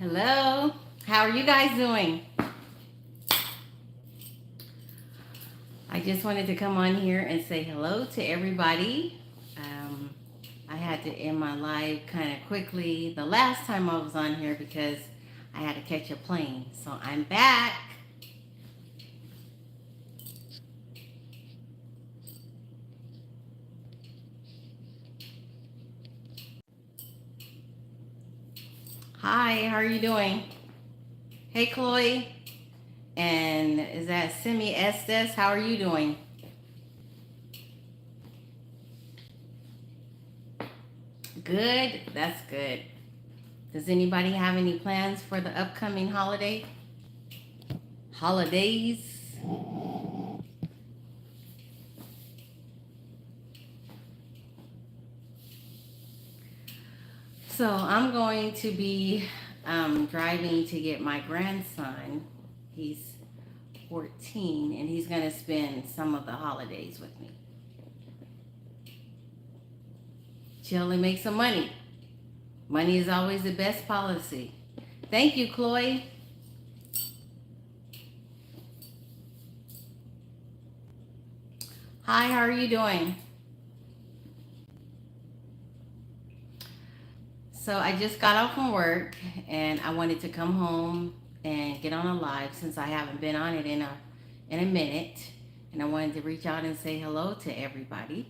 Hello, how are you guys doing? I just wanted to come on here and say hello to everybody. Um, I had to end my live kind of quickly the last time I was on here because I had to catch a plane. So I'm back. Hi, how are you doing? Hey, Chloe. And is that Simi Estes? How are you doing? Good. That's good. Does anybody have any plans for the upcoming holidays? So I'm going to be driving to get my grandson. He's 14 and he's going to spend some of the holidays with me. Chill and make some money. Money is always the best policy. Thank you, Chloe. Hi, how are you doing? So I just got off from work and I wanted to come home and get on a live since I haven't been on it in a minute. And I wanted to reach out and say hello to everybody.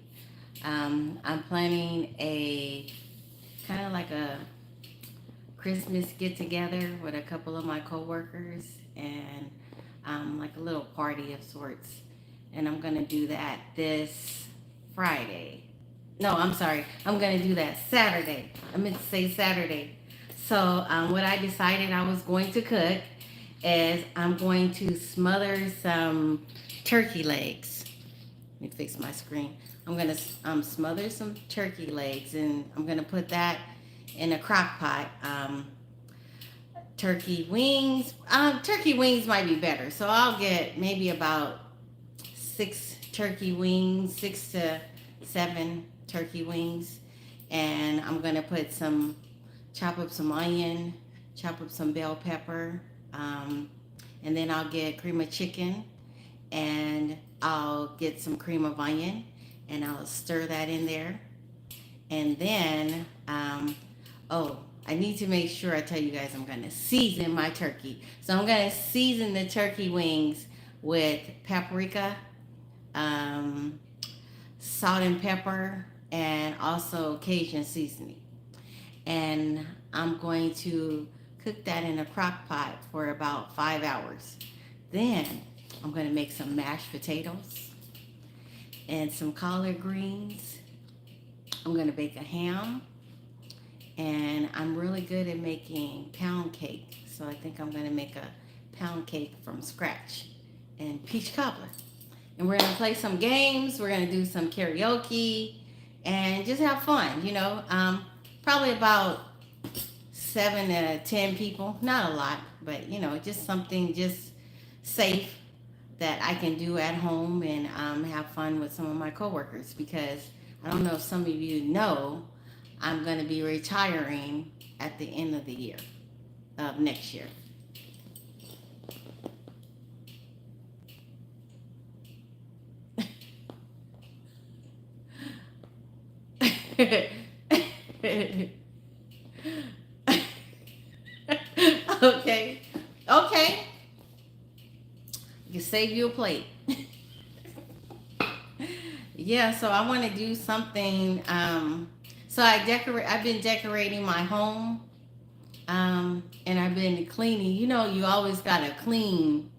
I'm planning a kind of like a Christmas get together with a couple of my coworkers and like a little party of sorts. And I'm gonna do that this Friday. No, I'm sorry. I'm gonna do that Saturday. I meant to say Saturday. So what I decided I was going to cook is I'm going to smother some turkey legs. Let me fix my screen. I'm gonna smother some turkey legs and I'm gonna put that in a crock pot. Turkey wings. Turkey wings might be better. So I'll get maybe about 6 to 7 turkey wings. And I'm going to chop up some onion, chop up some bell pepper. And then I'll get cream of chicken and I'll get some cream of onion and I'll stir that in there. And then, I need to make sure I tell you guys I'm going to season my turkey. So I'm going to season the turkey wings with paprika, salt and pepper, and also Cajun seasoning. And I'm going to cook that in a crock pot for about 5 hours. Then I'm going to make some mashed potatoes and some collard greens. I'm going to bake a ham. And I'm really good at making pound cake. So I think I'm going to make a pound cake from scratch and peach cobbler. And we're going to play some games. We're going to do some karaoke and just have fun, probably about 7 to 10 people. Not a lot, but, just something just safe that I can do at home and have fun with some of my coworkers. Because I don't know if some of you know, I'm going to be retiring at the end of the year, of next year. Okay. Okay. You can save you a plate. Yeah, so I want to do something. So I've been decorating my home, and I've been cleaning. You always gotta clean,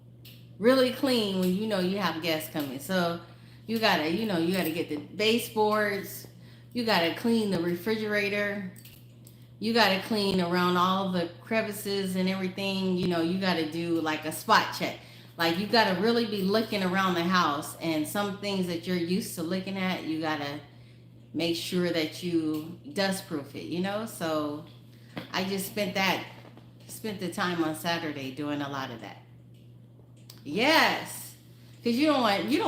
really clean when you have guests coming. So you gotta get the baseboards. You gotta clean the refrigerator. You gotta clean around all the crevices and everything. You gotta do like a spot check. Like you gotta really be looking around the house, and some things that you're used to looking at, you gotta make sure that you dust proof it. So I just spent the time on Saturday doing a lot of that. Yes, because you don't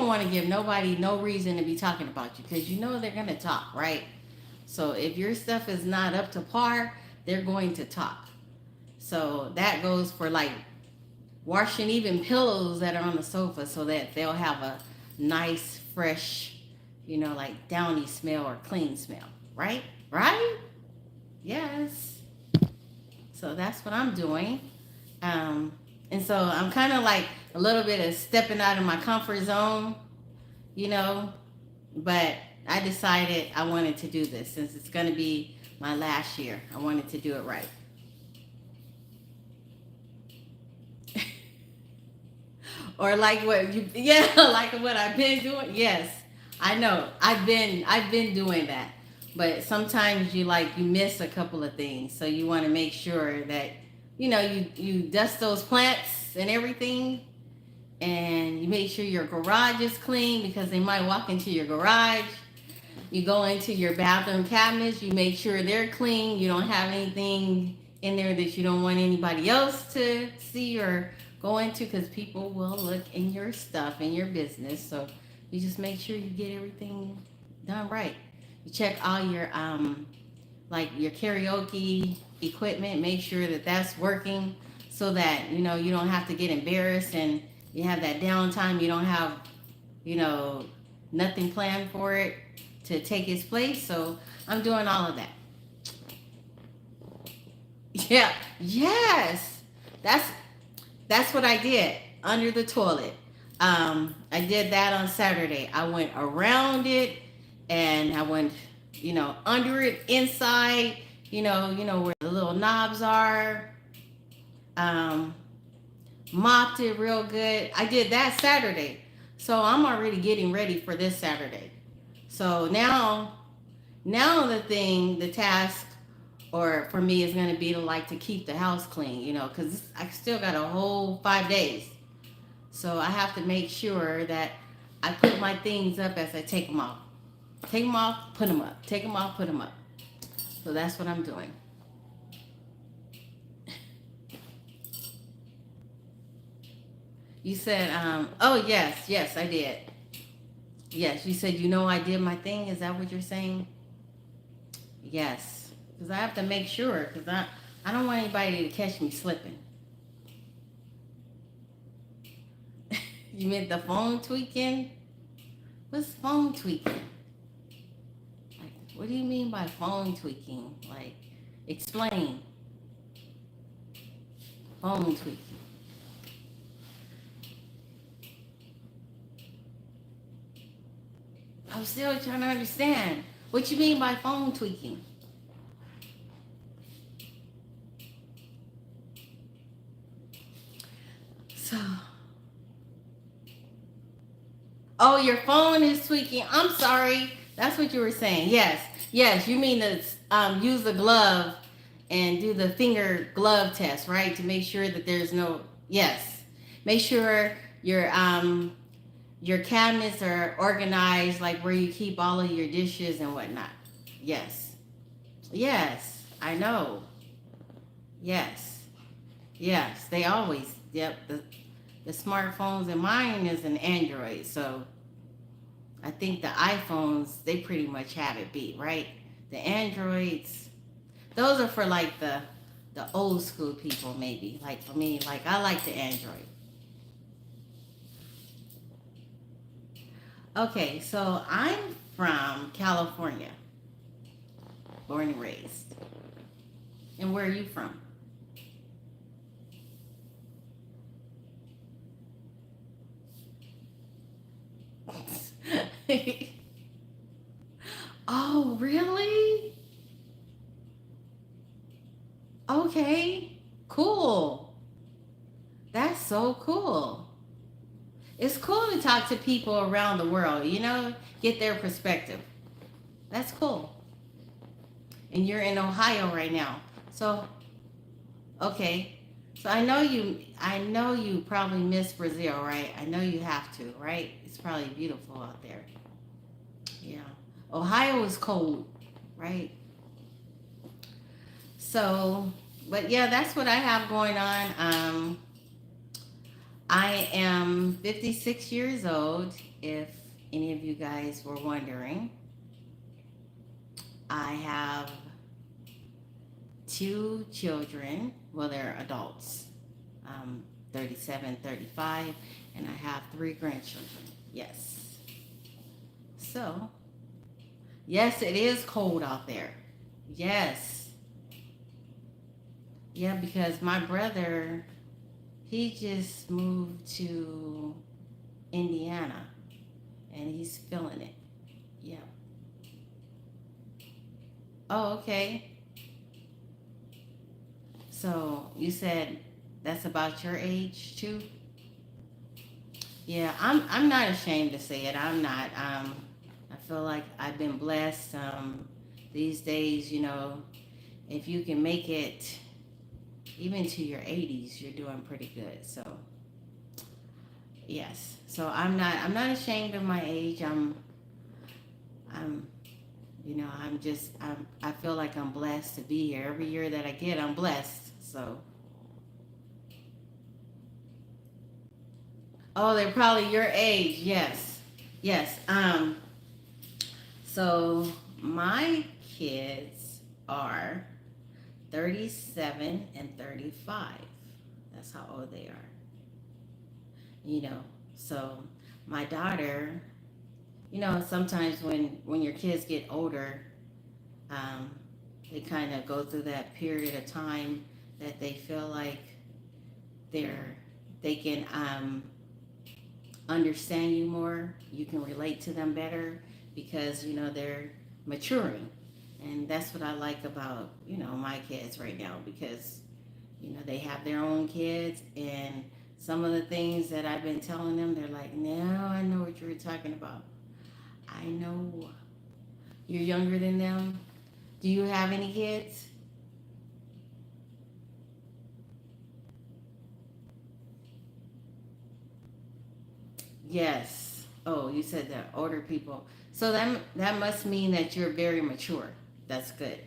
want to give nobody no reason to be talking about you, because they're gonna talk, right? So if your stuff is not up to par, they're going to talk. So that goes for like washing even pillows that are on the sofa so that they'll have a nice, fresh, like downy smell or clean smell. Right? Right? Yes. So that's what I'm doing. Um, and so I'm kind of like a little bit of stepping out of my comfort zone, you know, but I decided I wanted to do this since it's going to be my last year. I wanted to do it right. Or like what you, yeah, like what I've been doing. Yes, I know. I've been doing that. But sometimes you miss a couple of things. So you want to make sure that, you dust those plants and everything, and you make sure your garage is clean because they might walk into your garage. You go into your bathroom cabinets, you make sure they're clean. You don't have anything in there that you don't want anybody else to see or go into because people will look in your stuff in your business. So you just make sure you get everything done right. You check all your like your karaoke equipment, make sure that that's working so that you don't have to get embarrassed and you have that downtime. You don't have you know nothing planned for it to take its place. So I'm doing all of that. Yeah. Yes. That's what I did under the toilet. I did that on Saturday. I went around it and I went, under it, inside, where the little knobs are. Um, Mopped it real good. I did that Saturday. So I'm already getting ready for this Saturday. So now the task or for me is going to be to keep the house clean, because I still got a whole 5 days. So I have to make sure that I put my things up as I take them off. Take them off, put them up. Take them off, put them up. So that's what I'm doing. You said, oh, yes, I did. Yes, you said, I did my thing. Is that what you're saying? Yes. Because I have to make sure, because I don't want anybody to catch me slipping. You meant the phone tweaking? What's phone tweaking? Like, what do you mean by phone tweaking? Like, explain. Phone tweaking. I'm still trying to understand. What you mean by phone tweaking? So, oh, your phone is tweaking. I'm sorry. That's what you were saying. Yes. You mean to use the glove and do the finger glove test, right? To make sure that there's no. Yes. Make sure your cabinets are organized, like where you keep all of your dishes and whatnot. Yes. Yes. I know. Yes. Yes. They always. Yep. The smartphones, and mine is an Android, so I think the iPhones, they pretty much have it beat, right? The Androids, those are for like the old school people, maybe. Like for me, like I like the Android. Okay, so I'm from California, born and raised. And where are you from? Oh, really? Okay, cool. That's so cool. It's cool to talk to people around the world, get their perspective. That's cool. And you're in Ohio right now. So, okay. So I know you probably miss Brazil, right? I know you have to, right? It's probably beautiful out there. Yeah. Ohio is cold, right? So, but yeah, that's what I have going on. I am 56 years old, if any of you guys were wondering. I have two children. Well, they're adults. 37, 35, and I have three grandchildren. Yes. So, yes, it is cold out there. Yes. Yeah, because my brother, he just moved to Indiana and he's feeling it. Yeah. Oh, okay. So you said that's about your age too? Yeah, I'm not ashamed to say it. I'm not. I feel like I've been blessed. These days, if you can make it even to your 80s, you're doing pretty good. So yes. So I'm not ashamed of my age. I'm I feel like I'm blessed to be here. Every year that I get, I'm blessed. So, oh, they're probably your age. Yes. Yes. So my kids are 37 and 35. That's how old they are. You know. So my daughter, sometimes when your kids get older, um, they kind of go through that period of time that they feel like they can understand you more. You can relate to them better because they're maturing, and that's what I like about my kids right now because they have their own kids, and some of the things that I've been telling them, they're like, "No, I know what you were talking about. I know." You're younger than them. Do you have any kids? Yes. Oh, you said that older people. So that must mean that you're very mature. That's good.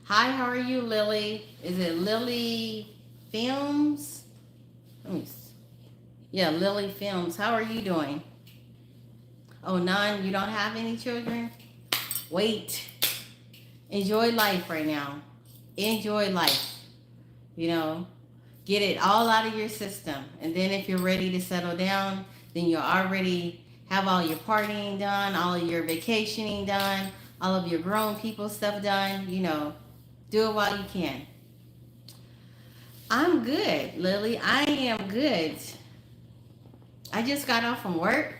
Hi, how are you, Lily? Is it Lily Films? Let me s- Yeah, Lily Films. How are you doing? Oh, none. You don't have any children? Wait. Enjoy life right now. Enjoy life. You know, get it all out of your system. And then if you're ready to settle down, then you already have all your partying done, all of your vacationing done, all of your grown people stuff done. Do it while you can. I'm good, Lily. I am good. I just got off from work,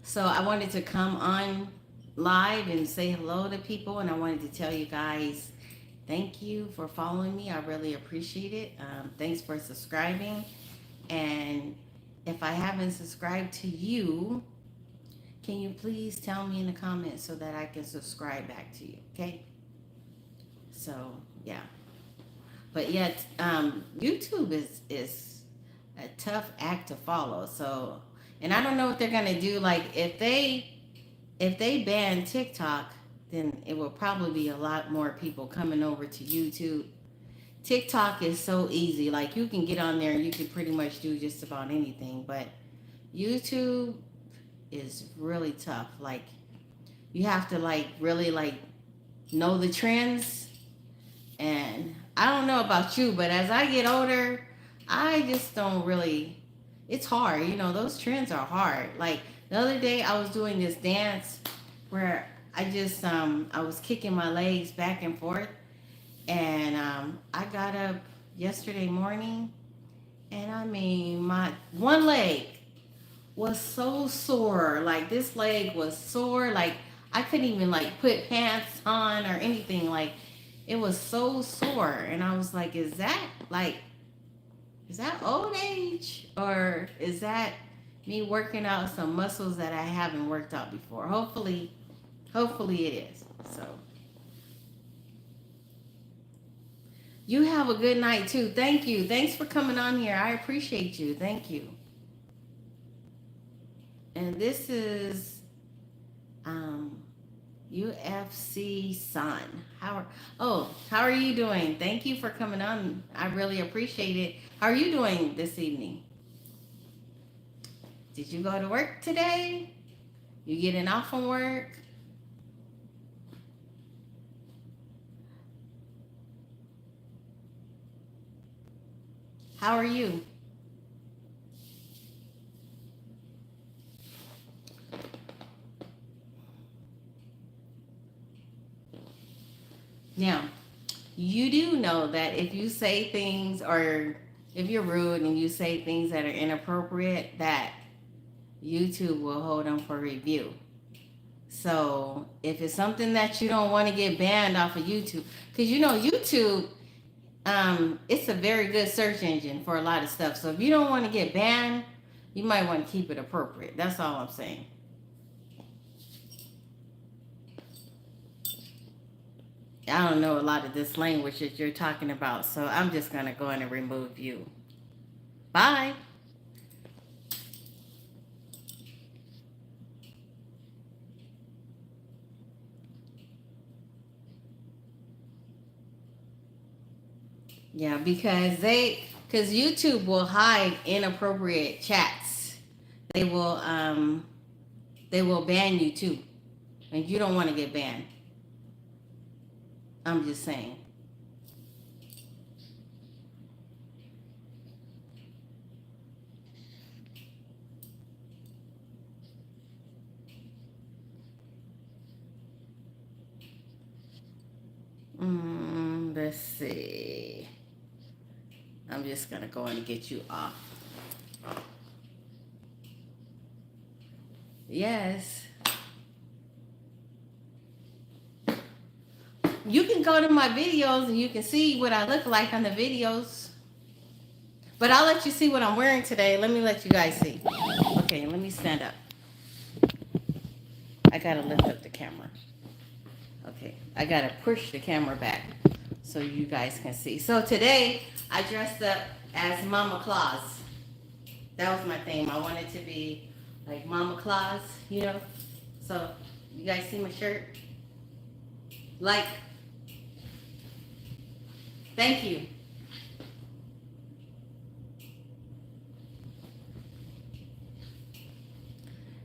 so I wanted to come on live and say hello to people, and I wanted to tell you guys thank you for following me. I really appreciate it. Thanks for subscribing. And if I haven't subscribed to you, can you please tell me in the comments so that I can subscribe back to you? Okay. So yeah, but yet YouTube is a tough act to follow. So, and I don't know what they're gonna do. Like if they ban TikTok, then it will probably be a lot more people coming over to YouTube. TikTok is so easy. Like you can get on there and you can pretty much do just about anything. But YouTube is really tough. Like you have to really know the trends. And I don't know about you, but as I get older, I just don't really. It's hard. Those trends are hard. Like the other day, I was doing this dance where I was kicking my legs back and forth, and I got up yesterday morning, and I mean my one leg was so sore. Like this leg was sore. Like I couldn't even put pants on or anything. Like it was so sore, and I was like, is that old age or is that me working out some muscles that I haven't worked out before? Hopefully it is. So you have a good night too. Thank you. Thanks for coming on here. I appreciate you. Thank you. And this is um, UFC Son. How are you doing? Thank you for coming on. I really appreciate it. How are you doing this evening? Did you go to work today? You getting off from work? How are you? Now, you do know that if you say things or if you're rude and you say things that are inappropriate, that YouTube will hold them for review. So if it's something that you don't want to get banned off of YouTube, because you know YouTube, it's a very good search engine for a lot of stuff. So if you don't want to get banned, you might want to keep it appropriate. That's all I'm saying. I don't know a lot of this language that you're talking about, so I'm just gonna go in and remove you. Bye. Yeah, because YouTube will hide inappropriate chats. They will um they will ban you too, and you don't want to get banned. I'm just saying. Let's see. I'm just gonna go in and get you off. Yes. You can go to my videos and you can see what I look like on the videos. But I'll let you see what I'm wearing today. Let me let you guys see. Okay, let me stand up. I gotta lift up the camera. Okay, I gotta push the camera back so you guys can see. So today I dressed up as Mama Claus. That was my theme. I wanted to be like Mama Claus, you know. So you guys see my shirt? Like, thank you.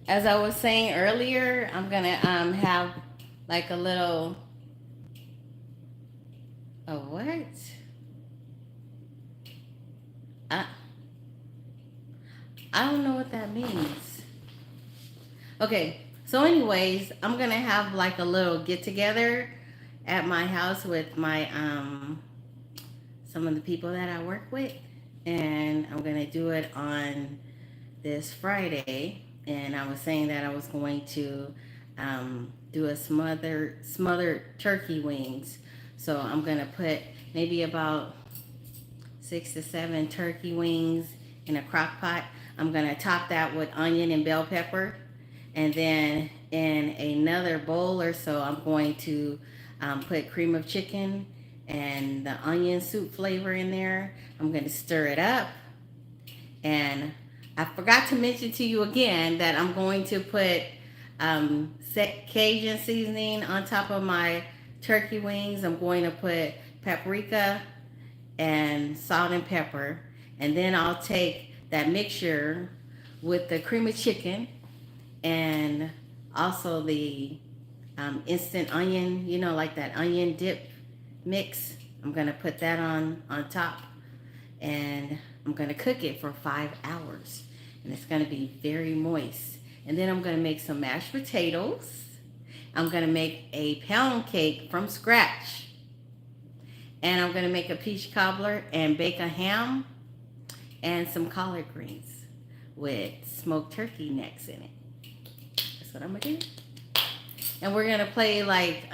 As I was saying earlier, I'm gonna have like a little what? I I don't know what that means. Okay, so anyways, I'm gonna have like a little get together at my house with my some of the people that I work with, and I'm gonna do it on this Friday. And I was saying that I was going to do a smothered turkey wings. So I'm gonna put maybe about 6 to 7 turkey wings in a crock pot. I'm gonna top that with onion and bell pepper, and then in another bowl or so, I'm going to put cream of chicken and the onion soup flavor in there. I'm gonna stir it up, and I forgot to mention to you again that I'm going to put Cajun seasoning on top of my turkey wings. I'm going to put paprika and salt and pepper. And then I'll take that mixture with the cream of chicken and also the instant onion, you know, like that onion dip mix. I'm going to put that on top, and I'm going to cook it for 5 hours. And it's going to be very moist. And then I'm going to make some mashed potatoes. I'm going to make a pound cake from scratch. And I'm going to make a peach cobbler and bake a ham and some collard greens with smoked turkey necks in it. That's what I'm going to do. And we're going to play like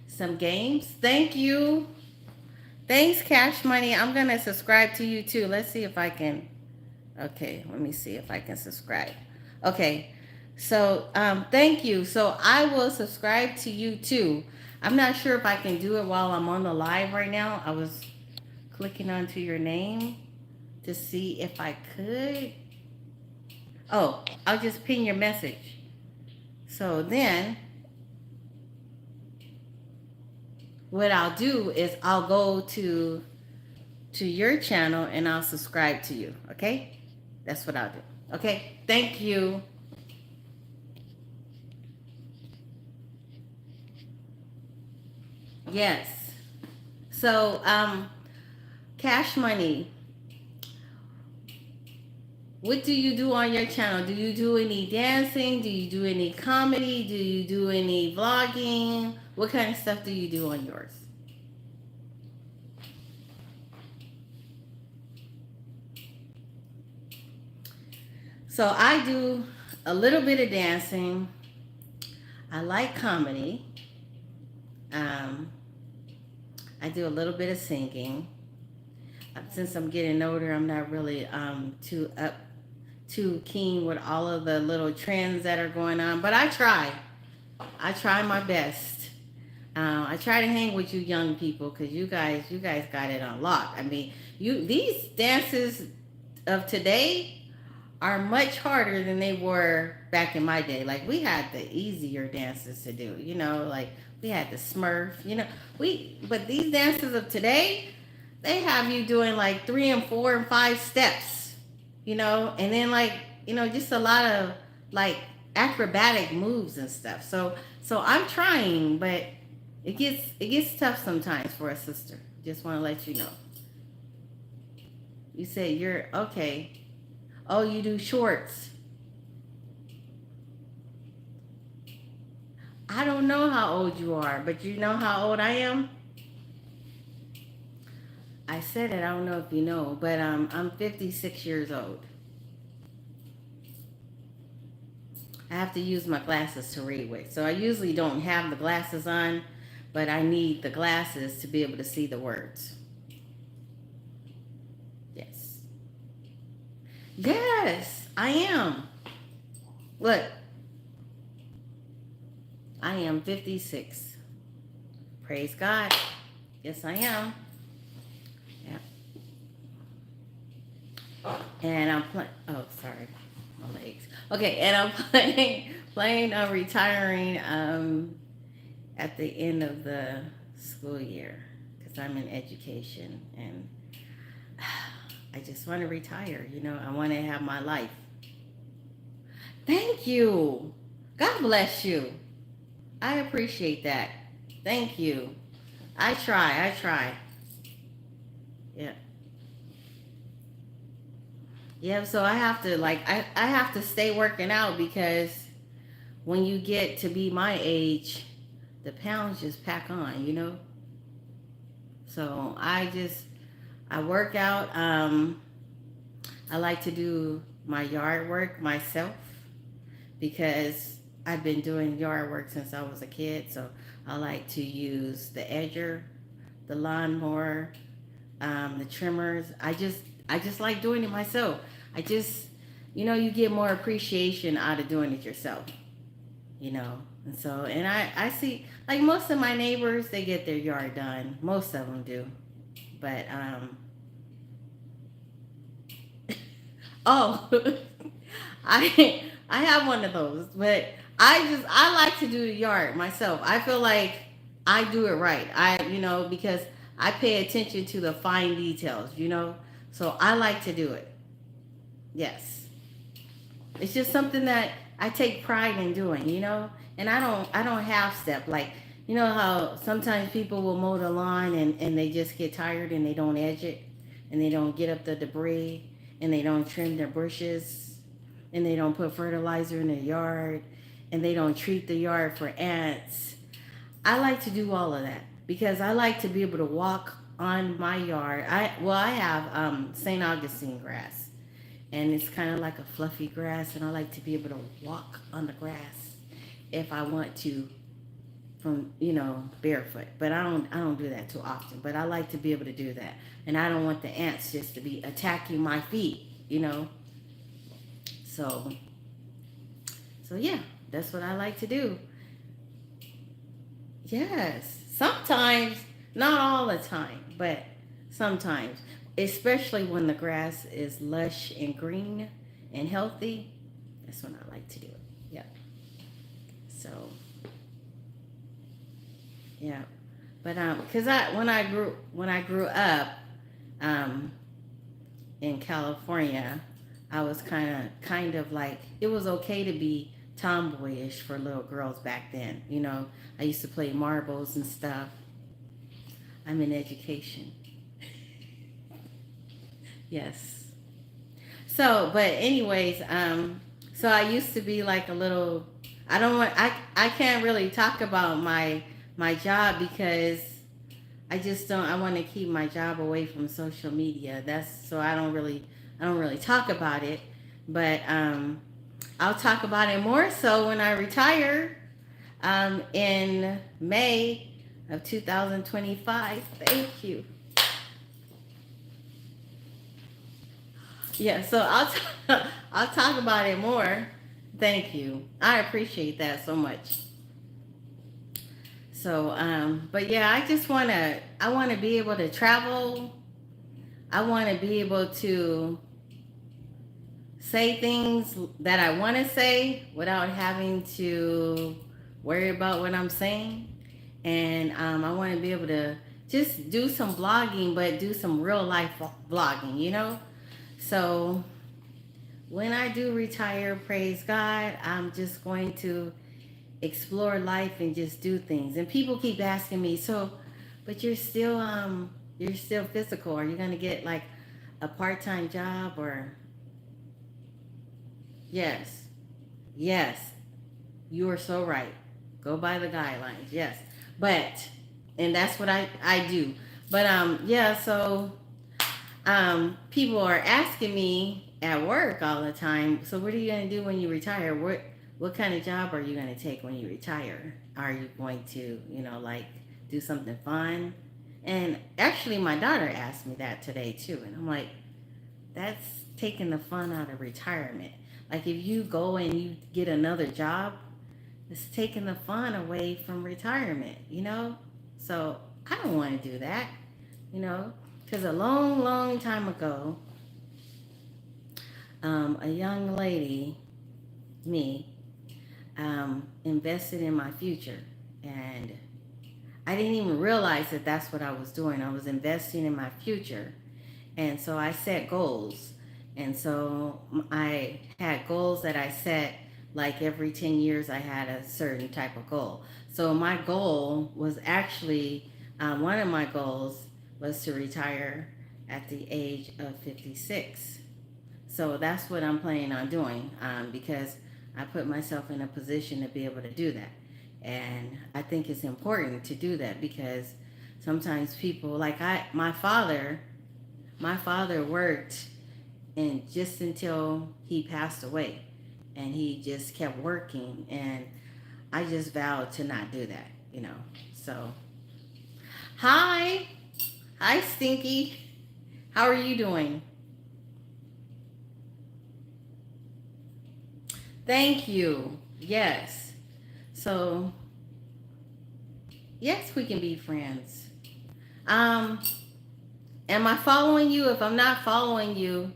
some games. Thank you. Thanks, Cash Money. I'm going to subscribe to you too. Let's see if I can. Okay, let me see if I can subscribe. Okay, so thank you. So I will subscribe to you too. I'm not sure if I can do it while I'm on the live right now. I was clicking onto your name to see if I could. Oh, I'll just pin your message. So then what I'll do is I'll go to your channel and I'll subscribe to you. Okay? That's what I'll do. Okay? Thank you. Yes. So, Cash Money, what do you do on your channel? Do you do any dancing? Do you do any comedy? Do you do any vlogging? What kind of stuff do you do on yours? So I do a little bit of dancing. I like comedy. Um, I do a little bit of singing. Since I'm getting older, I'm not really too keen with all of the little trends that are going on. But I try. I try my best. I try to hang with you young people because you guys got it on lock. I mean, these dances of today are much harder than they were back in my day. Like we had the easier dances to do, like we had the Smurf, but these dances of today, they have you doing like 3 and 4 and 5 steps, and then like, just a lot of like acrobatic moves and stuff. So I'm trying, but it gets tough sometimes for a sister. Just want to let you know. You say you're okay. Oh, you do shorts. I don't know how old you are, but you know how old I am? I said it, I don't know if you know, but I'm 56 years old. I have to use my glasses to read with. So I usually don't have the glasses on, but I need the glasses to be able to see the words. Yes. Yes, I am. Look, I am 56. Praise God. Yes, I am. Yeah. And I'm playing. Oh, sorry, my legs. Okay, and I'm planning on retiring at the end of the school year because I'm in education and I just want to retire. I want to have my life. Thank you. God bless you. I appreciate that. Thank you. I try. Yeah. Yeah, so I have to I have to stay working out because when you get to be my age, the pounds just pack on. So I work out. I like to do my yard work myself because I've been doing yard work since I was a kid. So I like to use the edger, the lawnmower, the trimmers. I just like doing it myself. You get more appreciation out of doing it yourself. And I see like most of my neighbors, they get their yard done. Most of them do. But oh, I have one of those, but I like to do the yard myself. I feel like I do it right. Because I pay attention to the fine details. So I like to do it. Yes. It's just something that I take pride in doing. And I don't half step like how sometimes people will mow the lawn and they just get tired and they don't edge it and they don't get up the debris and they don't trim their bushes and they don't put fertilizer in their yard and they don't treat the yard for ants. I like to do all of that because I like to be able to walk on my yard. I have St. Augustine grass and it's kind of like a fluffy grass and I like to be able to walk on the grass if I want to from barefoot, but I don't do that too often, but I like to be able to do that and I don't want the ants just to be attacking my feet. So yeah, that's what I like to do. Yes, sometimes, not all the time, but sometimes, especially when the grass is lush and green and healthy, that's when I like to do it. Yeah. So yeah, but because when I grew up um in California, I was kind of like it was okay to be tomboyish for little girls back then. I used to play marbles and stuff. I'm in education. Yes. So, but anyways, so I used to be like a little. I don't want. I can't really talk about my job because I just don't. I want to keep my job away from social media. That's so I don't really talk about it. But I'll talk about it more so when I retire in May of 2025. Thank you. Yeah, so I'll talk about it more. Thank you. I appreciate that so much. So, but yeah, I wanna be able to travel. I want to be able to say things that I want to say without having to worry about what I'm saying. And I want to be able to just do some blogging, but do some real life vlogging, you know? So when I do retire, praise God, I'm just going to explore life and just do things. And people keep asking me, so, but you're still physical. Are you gonna get like a part-time job or yes, yes, you are so right. Go by the guidelines, yes. But and that's what I do. But yeah, so people are asking me at work all the time, so what are you going to do when you retire? What kind of job are you going to take when you retire? Are you going to, like do something fun? And actually my daughter asked me that today too, and I'm like, that's taking the fun out of retirement. Like if you go and you get another job, it's taking the fun away from retirement. So I don't want to do that, you know, because a long, long time ago, a young lady, me, invested in my future. And I didn't even realize that that's what I was doing. I was investing in my future. And so I set goals. And so I had goals that I set like every 10 years I had a certain type of goal. So my goal was actually, one of my goals was to retire at the age of 56. So that's what I'm planning on doing because I put myself in a position to be able to do that. And I think it's important to do that because sometimes people, like my father worked and just until he passed away, and he just kept working, and I just vowed to not do that. So hi, Stinky, how are you doing? Thank you. Yes. So yes, we can be friends. um am I following you? If I'm not following you,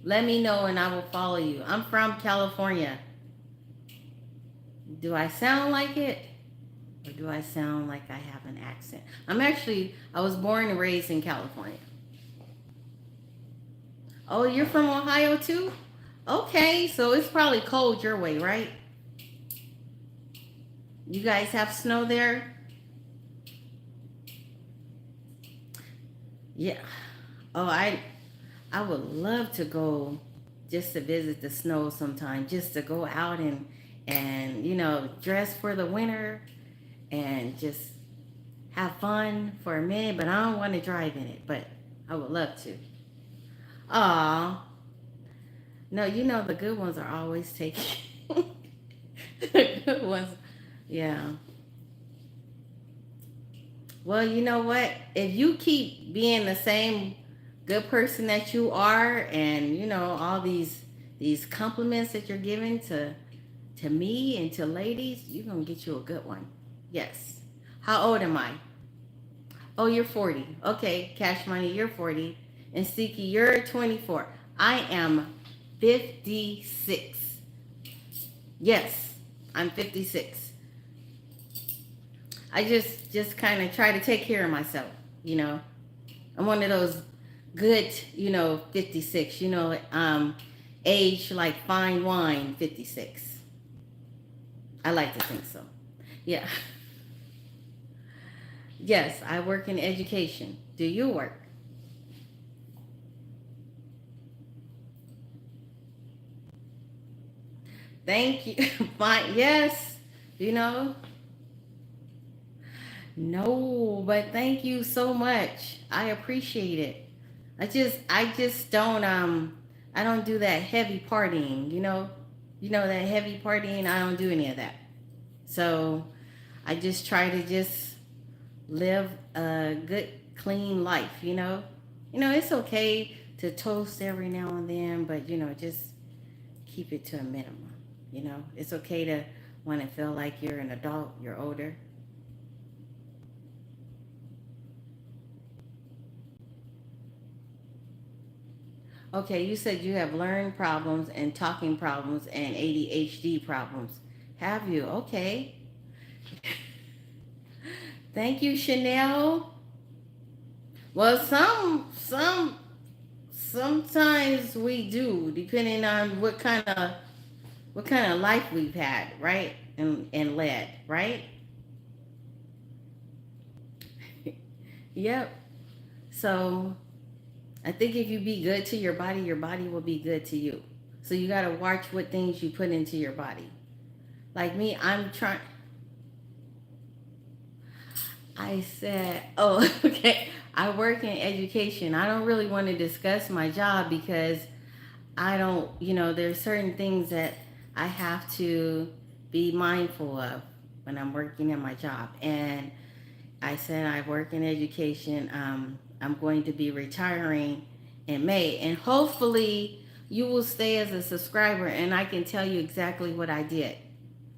let me know and I will follow you. I'm from California. Do I sound like it? Or do I sound like I have an accent? I was born and raised in California. Oh, you're from Ohio too? Okay, so it's probably cold your way, right? You guys have snow there? Yeah. Oh, I would love to go just to visit the snow sometime, just to go out and dress for the winter and just have fun for a minute, but I don't want to drive in it, but I would love to. Aw, no, the good ones are always taken. The good ones, yeah. Well, you know what? If you keep being the same good person that you are, and all these compliments that you're giving to me and to ladies, you're gonna get you a good one. Yes. How old am I? Oh, you're 40. Okay, Cash Money, you're 40. And Siki, you're 24. I am 56. Yes, I'm 56. I just kind of try to take care of myself. I'm one of those good, 56, age like fine wine 56. I like to think so. Yeah. Yes, I work in education. Do you work? Thank you. My yes, you know. No, but thank you so much. I appreciate it. I just I don't do that heavy partying, you know. You know that heavy partying, I don't do any of that. So, I just try to just live a good clean life, you know. You know, it's okay to toast every now and then, but you know, just keep it to a minimum. You know, it's okay to want to feel like you're an adult, you're older. Okay, you said you have learning problems and talking problems and ADHD problems. Have you? Okay. Thank you, Chanel. Well, sometimes we do, depending on what kind of life we've had, right? And led, right? Yep. So I think if you be good to your body will be good to you. So you got to watch what things you put into your body. Like me, I'm trying. I said, oh, okay. I work in education. I don't really want to discuss my job because I don't, you know, there's certain things that I have to be mindful of when I'm working in my job. And I said I work in education. I'm going to be retiring in May, and hopefully you will stay as a subscriber, and I can tell you exactly what I did,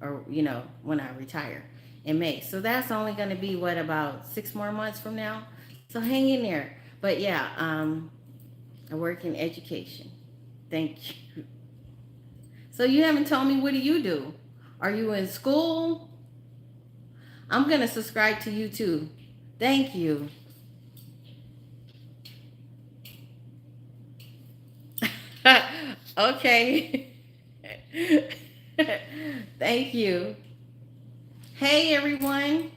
or you know, when I retire in May. So that's only going to be what, about 6 more months from now. So hang in there. But yeah, I work in education. Thank you. So you haven't told me, what do you do? Are you in school? I'm gonna subscribe to you too. Thank you. Okay. Thank you. Hey everyone.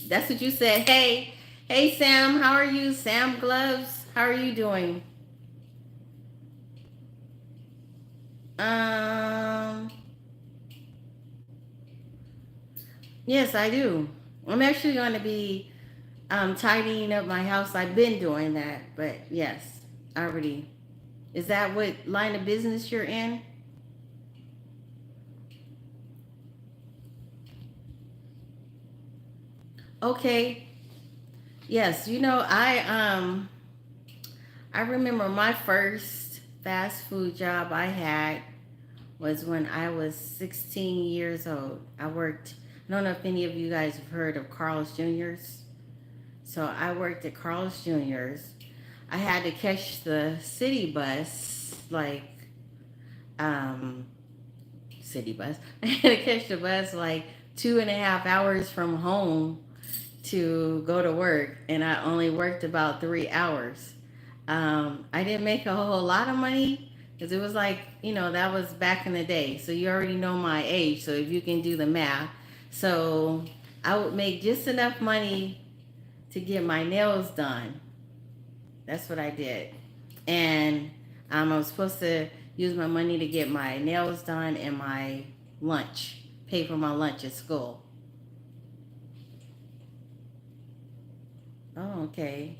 That's what you said. Hey. Hey Sam, how are you? Sam Gloves, how are you doing? Um yes, I do. I'm actually going to be tidying up my house. I've been doing that, but yes, I already. Is that what line of business you're in? Okay. Yes, you know, I remember my first fast food job I had was when I was 16 years old. I worked, I don't know if any of you guys have heard of Carl's Jr.'s. So I worked at Carl's Jr.'s. I had to catch the city bus, like, um, city bus. I had to catch the bus like 2.5 hours from home to go to work, and I only worked about 3 hours. I didn't make a whole lot of money because it was like, you know, that was back in the day. So you already know my age. So if you can do the math. So I would make just enough money to get my nails done. That's what I did. And I was supposed to use my money to get my nails done and my lunch, pay for my lunch at school. Oh, okay.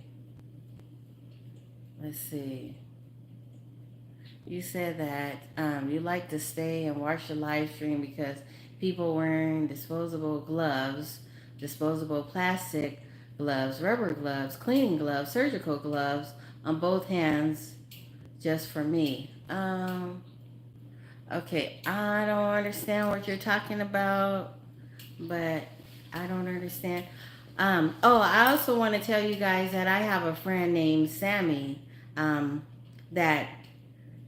Let's see. You said that you like to stay and watch the live stream because people wearing disposable gloves, disposable plastic gloves, rubber gloves, cleaning gloves, surgical gloves on both hands just for me. Okay, I don't understand what you're talking about, but I don't understand. Oh, I also want to tell you guys that I have a friend named Sammy, that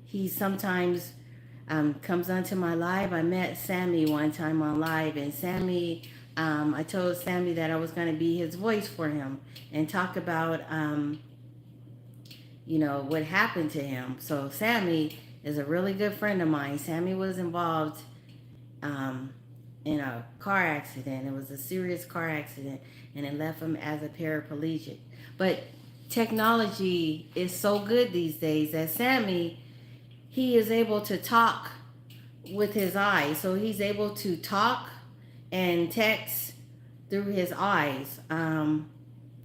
he sometimes comes onto my live. I met Sammy one time on live, and Sammy, I told Sammy that I was going to be his voice for him and talk about, you know, what happened to him. So Sammy is a really good friend of mine. Sammy was involved um, in a car accident. It was a serious car accident, and it left him as a paraplegic. But technology is so good these days that Sammy, he is able to talk with his eyes. So he's able to talk and text through his eyes.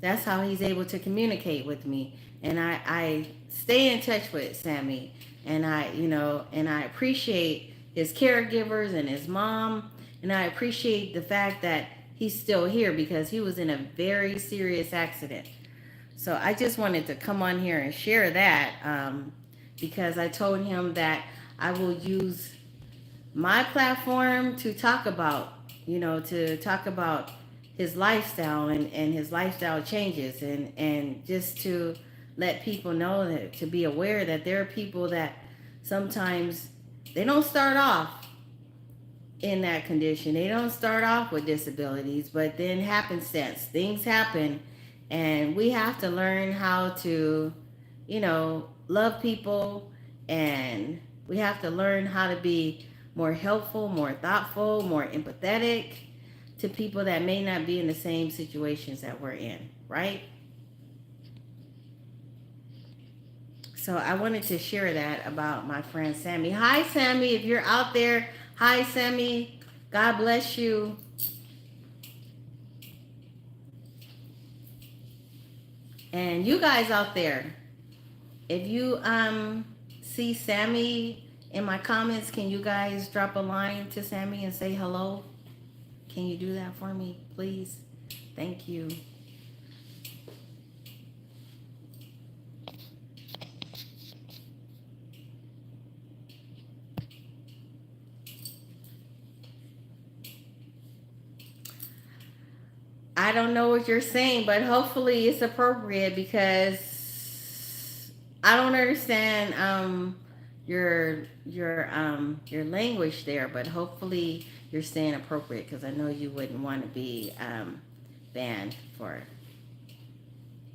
That's how he's able to communicate with me. And I stay in touch with Sammy. And I appreciate his caregivers and his mom. And I appreciate the fact that he's still here because he was in a very serious accident. So I just wanted to come on here and share that because I told him that I will use my platform to talk about, his lifestyle and his lifestyle changes and just to let people know that to be aware that there are people that sometimes they don't start off in that condition. They don't start off with disabilities, but then happenstance, things happen, and we have to learn how to, love people, and we have to learn how to be more helpful, more thoughtful, more empathetic to people that may not be in the same situations that we're in, right? So I wanted to share that about my friend Sammy. Hi, Sammy, if you're out there. Hi, Sammy. God bless you. And you guys out there, if you see Sammy in my comments, can you guys drop a line to Sammy and say hello? Can you do that for me, please? Thank you. I don't know what you're saying, but hopefully it's appropriate because I don't understand your language there, but hopefully you're saying appropriate because I know you wouldn't want to be banned for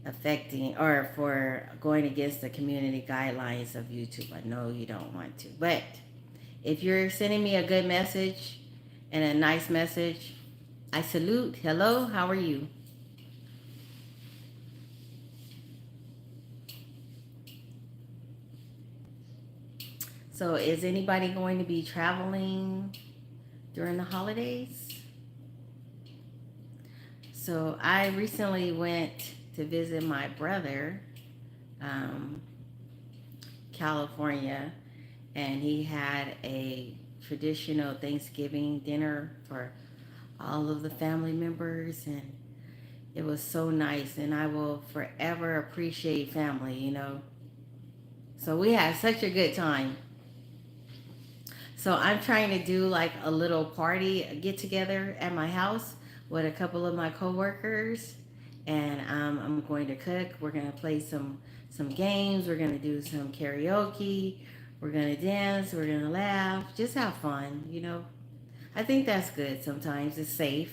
affecting or for going against the community guidelines of YouTube. I know you don't want to, but if you're sending me a good message and a nice message, I salute. Hello, how are you? So is anybody going to be traveling during the holidays? So I recently went to visit my brother, um, California, and he had a traditional Thanksgiving dinner for all of the family members, and it was so nice, and I will forever appreciate family. So we had such a good time. So I'm trying to do like a little party, a get together at my house with a couple of my coworkers, and I'm going to cook. We're going to play some games. We're going to do some karaoke. We're going to dance. We're going to laugh. Just have fun. I think that's good sometimes. It's safe.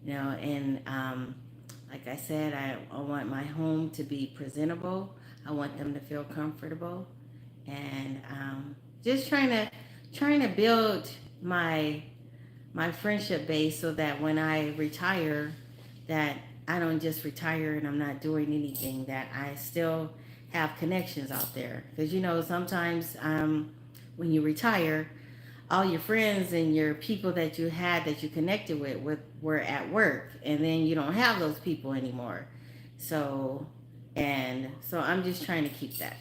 And like I said, I want my home to be presentable. I want them to feel comfortable. And just trying to build my friendship base so that when I retire, that I don't just retire and I'm not doing anything, that I still have connections out there. Because sometimes when you retire, all your friends and your people that you had that you connected with were at work, and then you don't have those people anymore. So I'm just trying to keep that.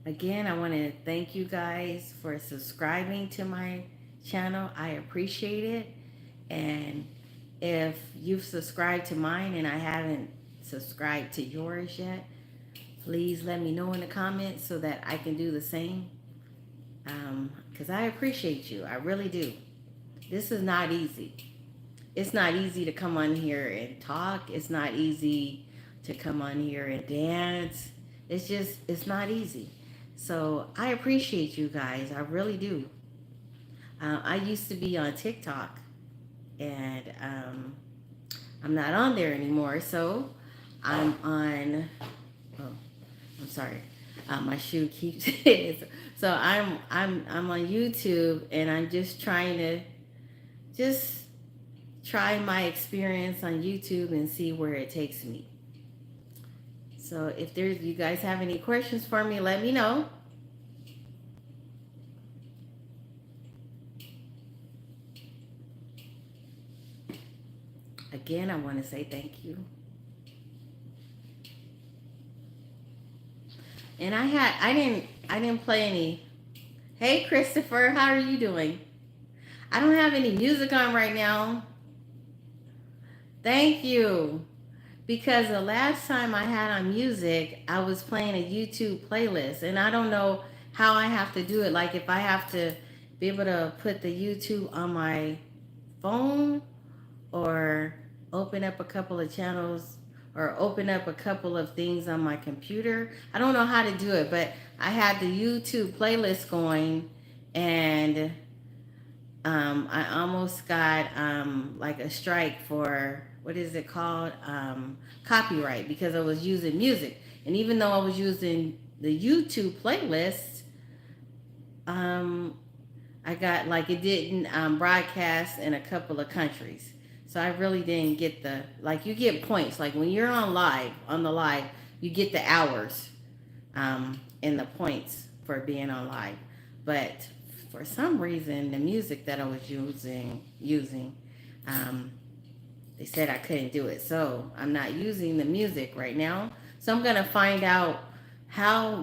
Again, I want to thank you guys for subscribing to my channel. I appreciate it. And if you've subscribed to mine and I haven't subscribed to yours yet, please let me know in the comments so that I can do the same. Because I appreciate you. I really do. This is not easy. It's not easy to come on here and talk. It's not easy to come on here and dance. It's not easy. So I appreciate you guys. I really do. I used to be on TikTok, and I'm not on there anymore. So I'm on. Oh, I'm sorry. My shoe keeps hitting. So I'm on YouTube, and I'm just trying to just try my experience on YouTube and see where it takes me. So if there's you guys have any questions for me, let me know. Again, I want to say thank you. And I didn't play any. Hey Christopher, how are you doing? I don't have any music on right now. Thank you. Because the last time I had on music, I was playing a YouTube playlist, and I don't know how I have to do it. Like if I have to be able to put the YouTube on my phone or open up a couple of channels or open up a couple of things on my computer. I don't know how to do it, but I had the YouTube playlist going, and I almost got like a strike for what is it called, copyright, because I was using music, and even though I was using the YouTube playlist, um, I got like it didn't broadcast in a couple of countries. So I really didn't get the like you get points like when you're on the live you get the hours and the points for being on live. But for some reason the music that I was using um, they said I couldn't do it. So I'm not using the music right now. So I'm gonna find out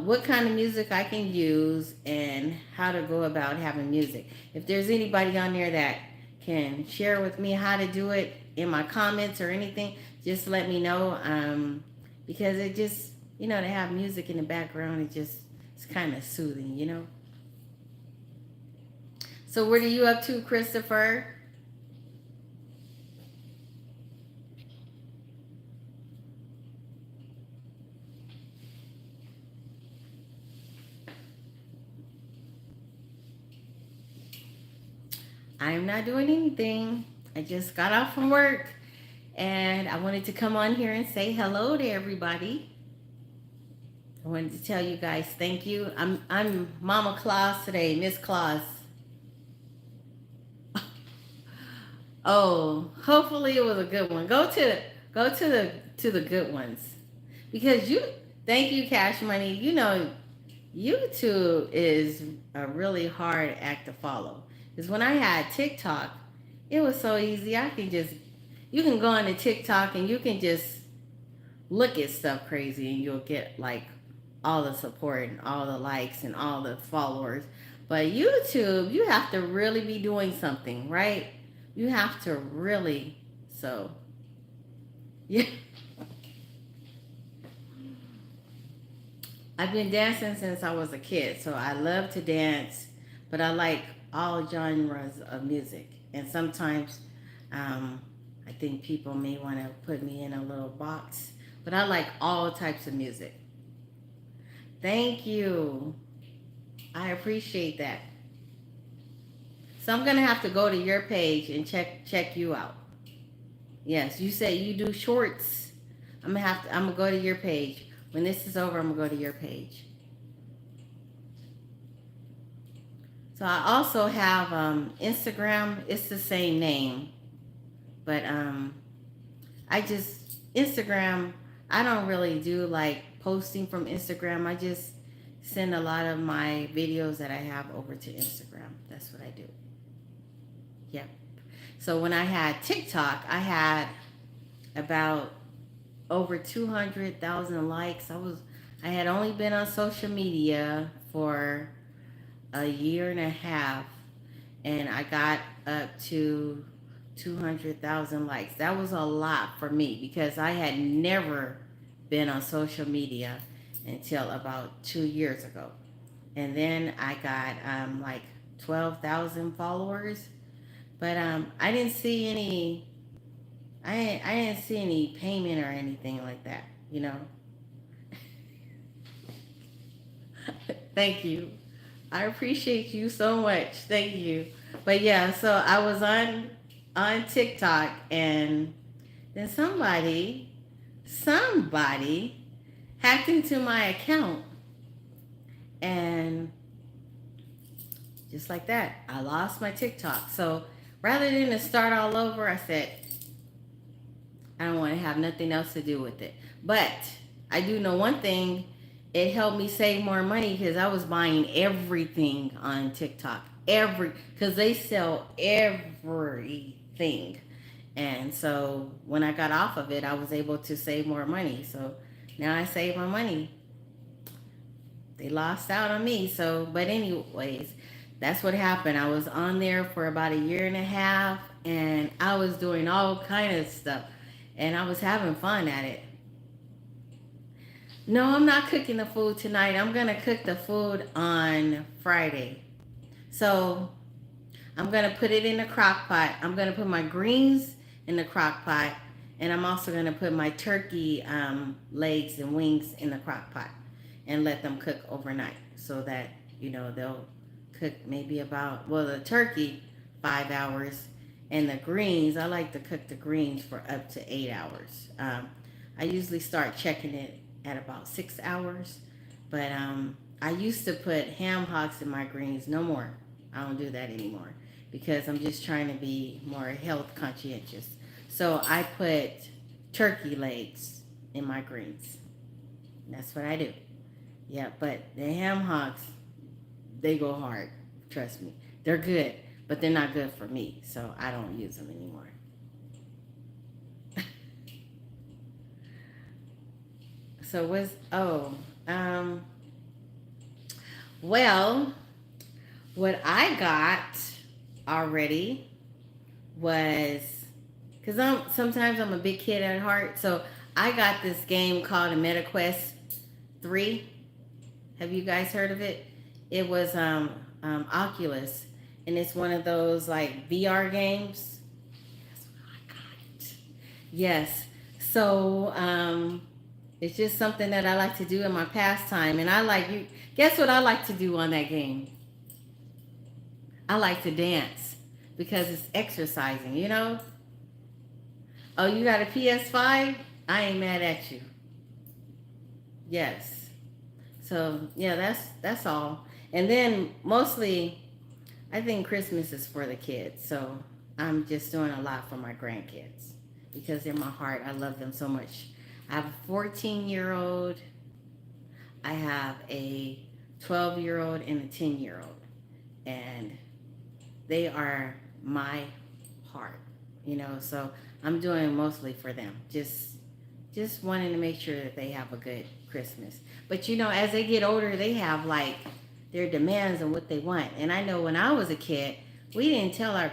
what kind of music I can use and how to go about having music. If there's anybody on there that can share with me how to do it in my comments or anything, just let me know. Because it just to have music in the background, it's kind of soothing. So what are you up to, Christopher? I'm not doing anything. I just got off from work and I wanted to come on here and say hello to everybody. I wanted to tell you guys thank you. I'm Mama Claus today, Miss Claus. Oh, hopefully it was a good one. Go to the good ones. Because thank you, Cash Money. YouTube is a really hard act to follow. Because when I had TikTok, it was so easy. You can go on to TikTok and you can just look at stuff crazy and you'll get like all the support and all the likes and all the followers. But YouTube, you have to really be doing something, right? You have to really, so, yeah. I've been dancing since I was a kid, so I love to dance, but I like all genres of music. And sometimes I think people may want to put me in a little box, but I like all types of music. Thank you. I appreciate that. So I'm gonna have to go to your page and check you out. Yes, you say you do shorts. I'm gonna go to your page. When this is over, I'm gonna go to your page. So I also have Instagram. It's the same name, but I just Instagram. I don't really do like posting from Instagram. I just send a lot of my videos that I have over to Instagram. That's what I do. Yep. So when I had TikTok, I had about over 200,000 likes. I had only been on social media for a year and a half, and I got up to 200,000 likes. That was a lot for me because I had never been on social media until about 2 years ago. And then I got like 12,000 followers, but I didn't see any. I didn't see any payment or anything like that. Thank you. I appreciate you so much. Thank you. But yeah, so I was on TikTok, and then somebody hacked into my account, and just like that, I lost my TikTok. So rather than to start all over, I said I don't want to have nothing else to do with it. But I do know one thing. It helped me save more money because I was buying everything on TikTok. Because they sell everything. And so when I got off of it, I was able to save more money. So now I save my money. They lost out on me. So, but anyways, that's what happened. I was on there for about a year and a half, and I was doing all kind of stuff, and I was having fun at it. No, I'm not cooking the food tonight. I'm gonna cook the food on Friday. So I'm gonna put it in the crock pot. I'm gonna put my greens in the crock pot, and I'm also gonna put my turkey legs and wings in the crock pot, and let them cook overnight, so that they'll cook maybe about, well, the turkey 5 hours, and the greens, I like to cook the greens for up to 8 hours. I usually start checking it at about 6 hours, but I used to put ham hocks in my greens. No more. I don't do that anymore because I'm just trying to be more health conscientious. So I put turkey legs in my greens. That's what I do. Yeah, but the ham hocks, they go hard. Trust me. They're good, but they're not good for me, so I don't use them anymore. So um, well, what I got already was, because I'm a big kid at heart, so I got this game called a MetaQuest 3. Have you guys heard of it? It was Oculus, and it's one of those like VR games. That's what I got. Yes. So it's just something that I like to do in my pastime, and I like you. Guess what I like to do on that game? I like to dance because it's exercising. Oh, you got a PS5? I ain't mad at you. Yes. So yeah, that's all. And then mostly, I think Christmas is for the kids. So I'm just doing a lot for my grandkids because in my heart, I love them so much. I have a 14-year-old. I have a 12-year-old and a 10-year-old, and they are my heart. So I'm doing mostly for them. Just wanting to make sure that they have a good Christmas. But as they get older, they have like their demands on what they want. And I know when I was a kid, we didn't tell our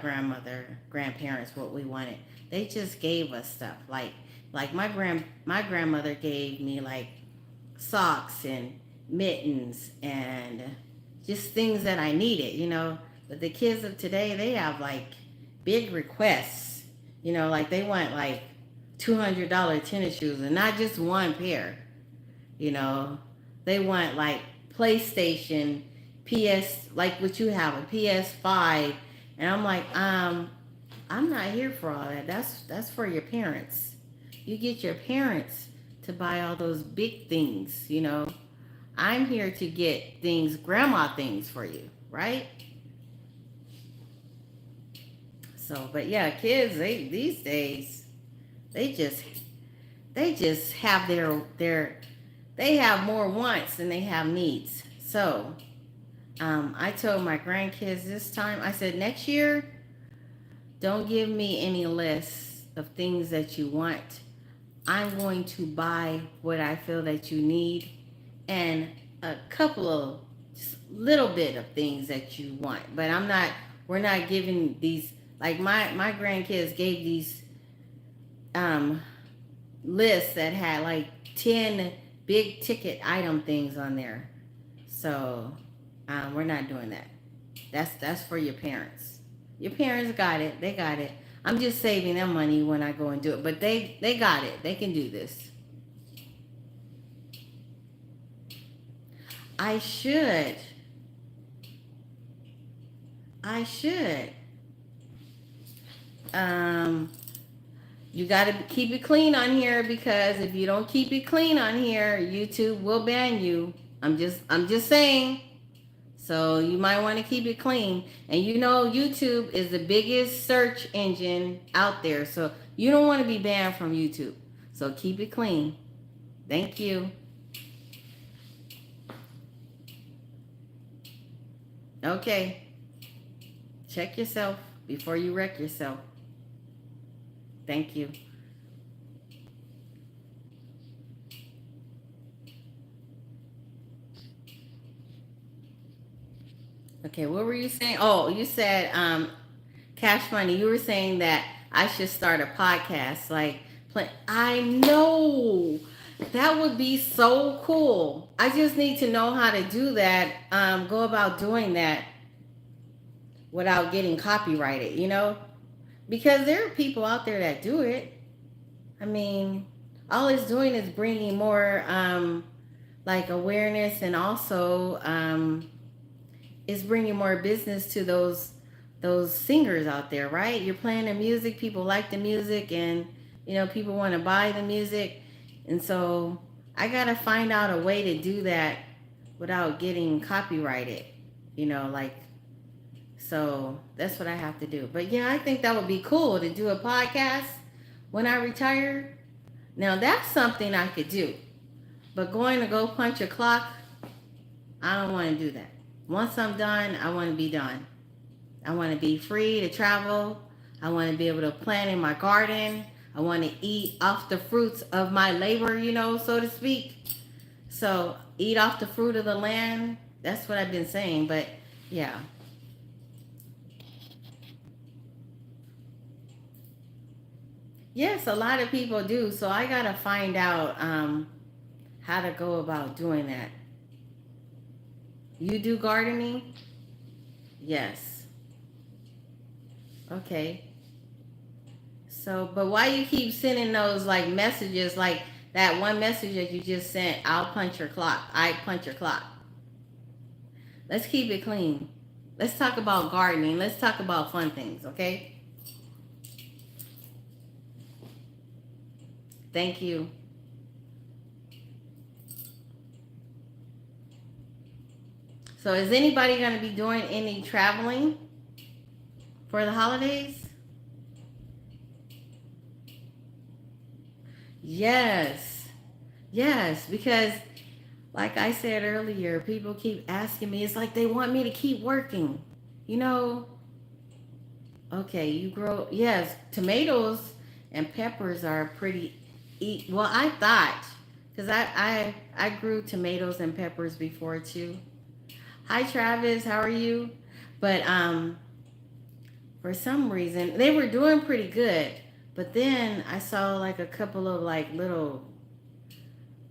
grandparents what we wanted. They just gave us stuff. Like my grandmother gave me like socks and mittens and just things that I needed. But the kids of today, they have like big requests. Like they want like $200 tennis shoes and not just one pair. They want like PlayStation, like what you have, a PS5, and I'm like, I'm not here for all that. That's for your parents. You get your parents to buy all those big things. I'm here to get grandma things for you, right? So, but yeah, kids, these days, they just have they have more wants than they have needs. So I told my grandkids this time, I said, next year, don't give me any lists of things that you want. I'm going to buy what I feel that you need and a couple of just little bit of things that you want. But we're not giving these, like my grandkids gave these lists that had like 10 big ticket item things on there. So we're not doing that. That's for your parents. Your parents got it. They got it. I'm just saving them money when I go and do it. But they got it. They can do this. I should. You got to keep it clean on here, because if you don't keep it clean on here, YouTube will ban you. I'm just saying. So you might want to keep it clean. And YouTube is the biggest search engine out there. So you don't want to be banned from YouTube. So keep it clean. Thank you. Okay. Check yourself before you wreck yourself. Thank you. Okay, what were you saying? Oh, you said Cash Money. You were saying that I should start a podcast. Like, I know that would be so cool. I just need to know how to do that. Go about doing that without getting copyrighted. Because there are people out there that do it. I mean, all it's doing is bringing more like awareness, and also it's bringing more business to those singers out there, right? You're playing the music, people like the music, and people want to buy the music, and so I gotta find out a way to do that without getting copyrighted, like, so that's what I have to do. But yeah, I think that would be cool to do a podcast when I retire. Now that's something I could do. But going to go punch a clock, I don't want to do that. Once I'm done, I want to be done. I want to be free to travel. I want to be able to plant in my garden. I want to eat off the fruits of my labor, so to speak. So eat off the fruit of the land. That's what I've been saying. But yeah. Yes, a lot of people do. So I got to find out how to go about doing that. You do gardening? Yes. Okay. So, but why you keep sending those like messages, like that one message that you just sent? I'll punch your clock. I punch your clock. Let's keep it clean. Let's talk about gardening. Let's talk about fun things, okay? Thank you. So, is anybody going to be doing any traveling for the holidays? Yes. Yes, because like I said earlier, people keep asking me. It's like they want me to keep working. You know, okay, you grow, yes, tomatoes and peppers are pretty eat. Well, I thought, because I grew tomatoes and peppers before too. Hi Travis, how are you? But for some reason they were doing pretty good. But then I saw like a couple of like little,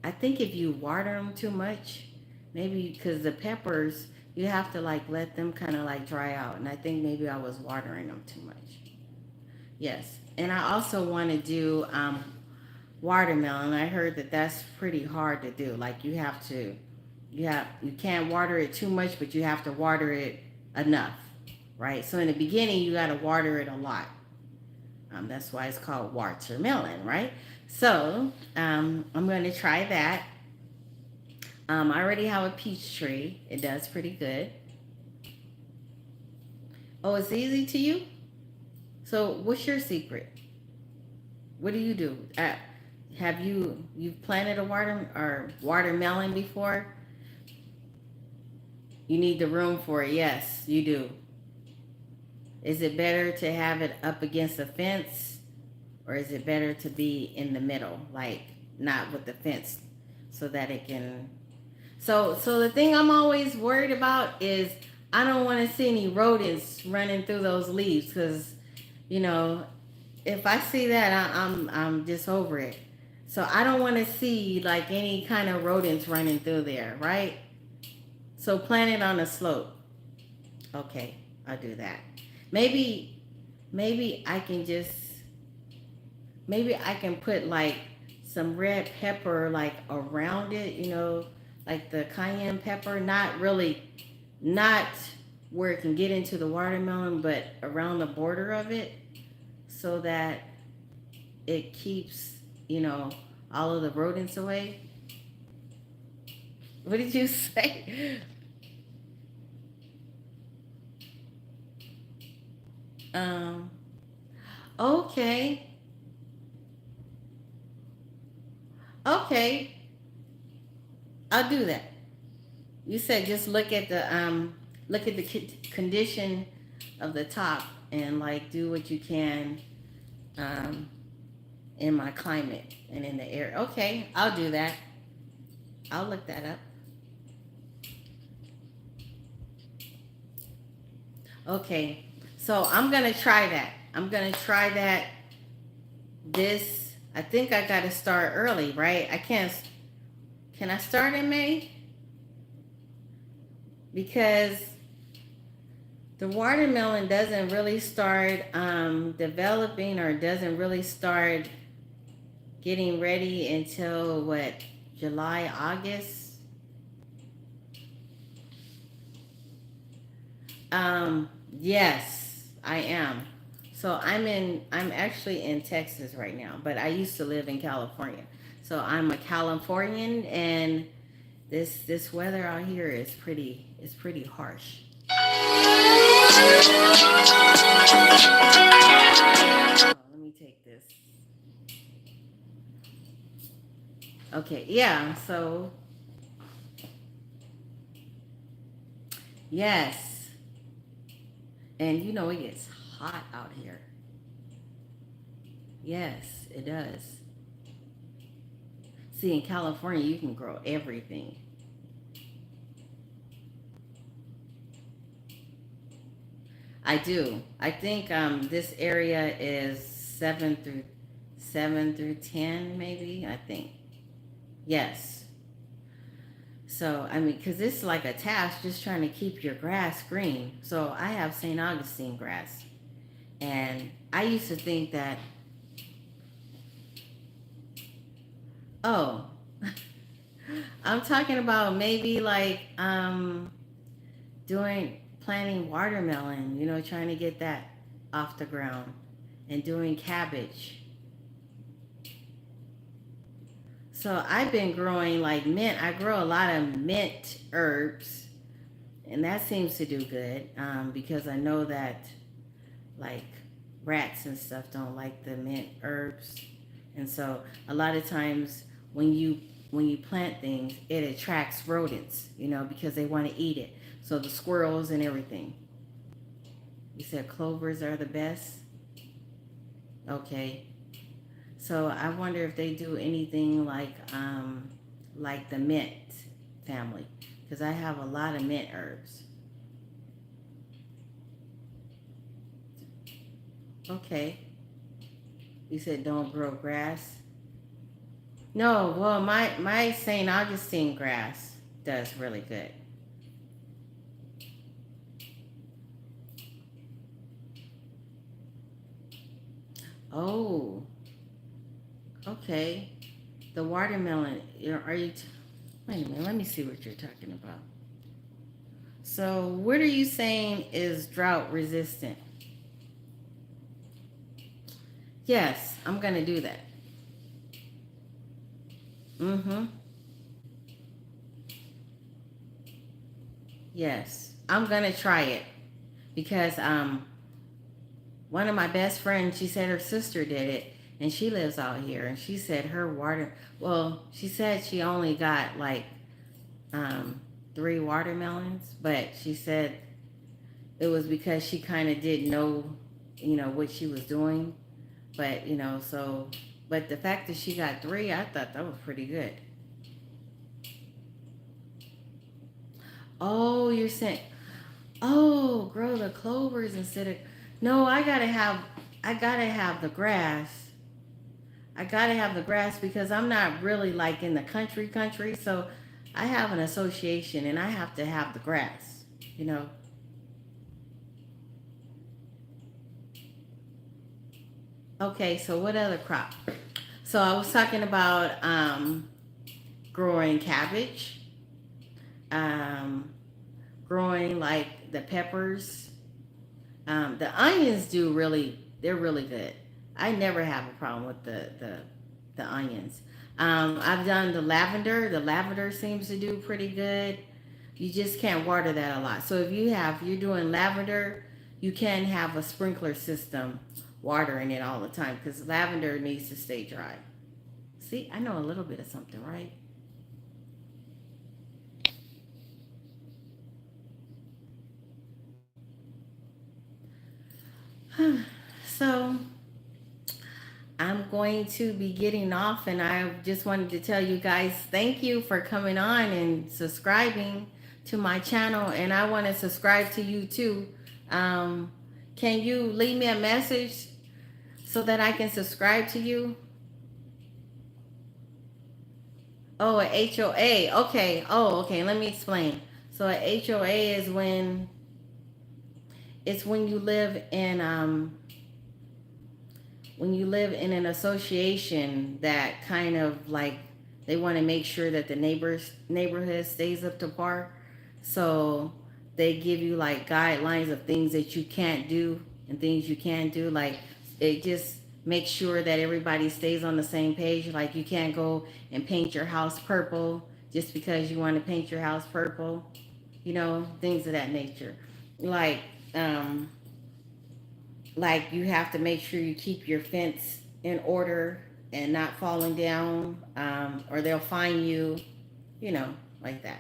I think if you water them too much, maybe because the peppers, you have to like let them kind of like dry out. And I think maybe I was watering them too much. Yes. And I also want to do watermelon. I heard that that's pretty hard to do. Like you can't water it too much, but you have to water it enough, right? So in the beginning, you got to water it a lot. That's why it's called watermelon, right? So I'm going to try that. I already have a peach tree. It does pretty good. Oh, it's easy to you? So what's your secret? What do you do? Have you've planted a watermelon before? You need the room for it. Yes, you do. Is it better to have it up against a fence, or is it better to be in the middle, like not with the fence, so that it can? So the thing I'm always worried about is I don't want to see any rodents running through those leaves, because you know if I see that, I'm just over it. So I don't want to see like any kind of rodents running through there, right? So plant it on a slope. Okay, I'll do that. Maybe maybe I can just maybe I can put like some red pepper like around it, like the cayenne pepper, not really, not where it can get into the watermelon, but around the border of it, so that it keeps, all of the rodents away. What did you say? Um, okay. Okay. I'll do that. You said just look at the condition of the top and like do what you can um in my climate and in the air. Okay, I'll do that. I'll look that up. Okay, so I'm gonna try that. I'm gonna try that. This, I think I gotta start early, right? I can't. Can I start in May? Because the watermelon doesn't really start developing or doesn't really start getting ready until what, July, August. Yes, I am. So I'm actually in Texas right now, but I used to live in California. So I'm a Californian, and this weather out here is pretty harsh. Oh, let me take this. Okay, yeah. So yes, and you know it gets hot out here. Yes, it does. See, in California, you can grow everything. I do. I think this area is 7 through 10, maybe. I think. Yes. So I mean, because it's like a task just trying to keep your grass green. So I have St. Augustine grass, and I used to think that, oh, I'm talking about maybe like doing planting watermelon. You know, trying to get that off the ground, and doing cabbage. So I've been growing like mint. I grow a lot of mint herbs, and that seems to do good because I know that like rats and stuff don't like the mint herbs, and so a lot of times when you plant things, it attracts rodents, you know, because they want to eat it. So the squirrels and everything. You said clovers are the best. Okay. So I wonder if they do anything like the mint family, because I have a lot of mint herbs. Okay. You said don't grow grass. No, well my St. Augustine grass does really good. Oh, okay. The watermelon. Are you? Wait a minute. Let me see what you're talking about. So, what are you saying is drought resistant? Yes, I'm gonna do that. Mm-hmm. Yes, I'm gonna try it because one of my best friends, she said her sister did it, and she lives out here, and she said her water. Well, she said she only got like um 3 watermelons, but she said it was because she kind of didn't know, you know, what she was doing. But you know, so but the fact that she got 3, I thought that was pretty good. Oh, you're saying, oh, grow the clovers instead of. No, I gotta have the grass. I gotta have the grass because I'm not really like in the country. So I have an association and I have to have the grass. You know. Okay, so what other crop? So I was talking about growing cabbage, um, growing like the peppers. The onions do really, they're really good. I never have a problem with the onions. I've done the lavender. The lavender seems to do pretty good. You just can't water that a lot. So if you're doing lavender, you can have a sprinkler system watering it all the time because lavender needs to stay dry. See, I know a little bit of something, right? So I'm going to be getting off, and I just wanted to tell you guys thank you for coming on and subscribing to my channel, and I want to subscribe to you too. Um, can you leave me a message so that I can subscribe to you? Oh, a HOA. Okay. Oh, okay. Let me explain. So a HOA is when you live in when you live in an association that kind of like they want to make sure that the neighborhood stays up to par. So they give you like guidelines of things that you can't do and things you can do. Like it just makes sure that everybody stays on the same page. Like you can't go and paint your house purple just because you want to paint your house purple. You know, things of that nature. Like um like you have to make sure you keep your fence in order and not falling down, or they'll fine you, you know, like that.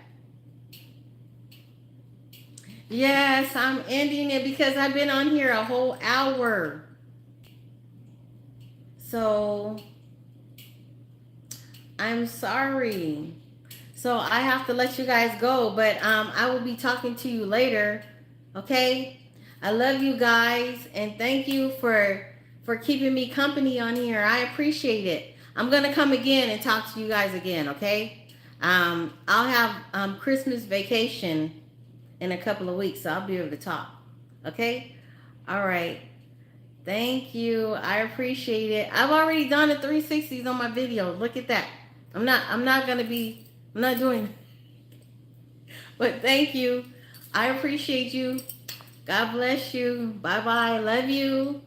Yes, I'm ending it because I've been on here a whole hour. So I'm sorry. So I have to let you guys go, but I will be talking to you later. Okay? I love you guys, and thank you for keeping me company on here. I appreciate it. I'm gonna come again and talk to you guys again. Okay? I'll have Christmas vacation in a couple of weeks, so I'll be able to talk. Okay? All right. Thank you. I appreciate it. I've already done the 360s on my video. Look at that. I'm not doing, but thank you. I appreciate you. God bless you. Bye bye. Love you.